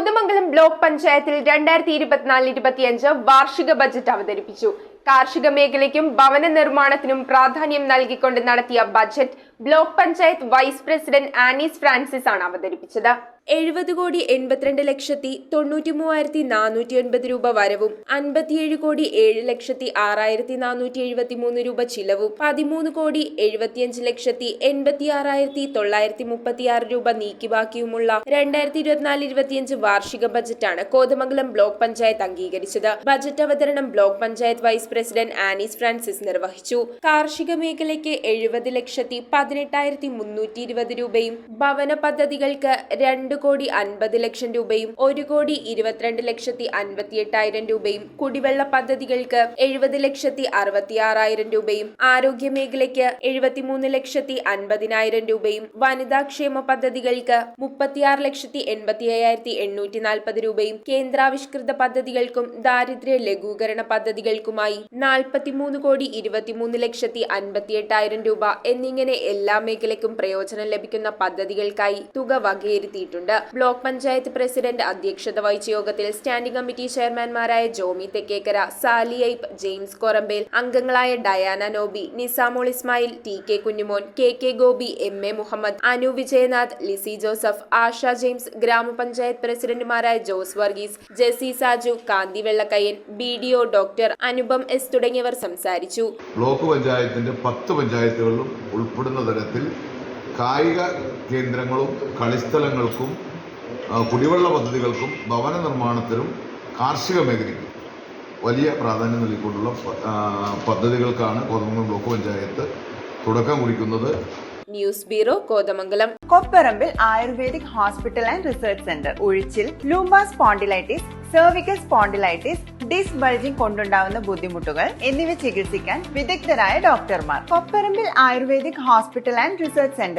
Kothamangalam block പഞ്ചായത്തിൽ 2024-25 വാർഷിക budget അവതരിപ്പിച്ചു. കാർഷിക മേഖലയ്ക്കും ഭവന നിർമ്മാണത്തിനും പ്രാധാന്യം നൽകിക്കൊണ്ട് നടത്തിയ budget block panchayat vice president Anees Francis ആണ് അവതരിപ്പിച്ചത്. 70,83,93,409 രൂപ വരവും 57,07,06,473 രൂപ ചിലവും 13,75,86,936 രൂപ നീക്കിബാക്കിയുമുള്ള 2024-25 വാർഷിക ബജറ്റാണ് കോതമംഗലം ബ്ലോക്ക് പഞ്ചായത്ത് അംഗീകരിച്ചത്. ബജറ്റ് അവതരണം block panchayat vice president Anees Francis നിർവഹിച്ചു. കാർഷിക മേഖലയ്ക്ക് 70,18,320 രൂപയും ഭവന പദ്ധതികൾക്ക് 2,50,00,000 രൂപയും 1,22,58,000 രൂപയും കുടിവെള്ള പദ്ധതികൾക്ക് 70,66,000 രൂപയും ആരോഗ്യ മേഖലയ്ക്ക് 73,50,000 രൂപയും വനിതാക്ഷേമ പദ്ധതികൾക്ക് 36,85,840 രൂപയും കേന്ദ്രാവിഷ്കൃത പദ്ധതികൾക്കും ദാരിദ്ര്യ ലഘൂകരണ പദ്ധതികൾക്കുമായി 43,23,58,000 രൂപ എന്നിങ്ങനെ എല്ലാ മേഖലയ്ക്കും പ്രയോജനം ലഭിക്കുന്ന പദ്ധതികൾക്കായി തുക വകയിരുത്തിയിട്ടുണ്ട്. ബ്ലോക്ക് പഞ്ചായത്ത് പ്രസിഡന്റ് അധ്യക്ഷത വഹിച്ച യോഗത്തിൽ സ്റ്റാൻഡിംഗ് കമ്മിറ്റി ചെയർമാൻമാരായ ജോമി തെക്കേക്കര, സാലി ഐപ്പ്, ജെയിംസ് കൊറമ്പേൽ, അംഗങ്ങളായ Diana Noby, Nisamol Ismail, T K Kunjumon, K Gopi, MA Muhammad, Anu Vijayanath, Lizy Joseph, Asha James, ഗ്രാമപഞ്ചായത്ത് പ്രസിഡന്റുമാരായ Jose Varghese, Jessy Saju, Kanthi Vellakkayyan, BDO doctor Anupam S തുടങ്ങിയവർ സംസാരിച്ചു. ബ്ലോക്ക് പഞ്ചായത്തിന്റെ 10 പഞ്ചായത്തുകളിലും ഉൾപ്പെടുന്ന തരത്തിൽ കായിക കേന്ദ്രങ്ങളും കളിസ്ഥലങ്ങൾക്കും കുടിവെള്ള പദ്ധതികൾക്കും ഭവന നിർമ്മാണത്തിനും കാർഷിക മേഖലയ്ക്കും വലിയ പ്രാധാന്യം നൽകിക്കൊണ്ടുള്ള പദ്ധതികൾക്കാണ് കോതമംഗലം ബ്ലോക്ക് പഞ്ചായത്ത് തുടക്കം കുറിക്കുന്നത്. News bureau, Kothamangalam. Kopparambil ayurvedic hospital and research centre. ഉഴിച്ചിൽ, lumbar spondylitis, cervical spondylitis, disc bulging കൊണ്ടുണ്ടാവുന്ന ബുദ്ധിമുട്ടുകൾ എന്നിവ ചികിത്സിക്കാൻ വിദഗ്ധരായ ഡോക്ടർമാർ. Kopparambil ayurvedic hospital and research centre.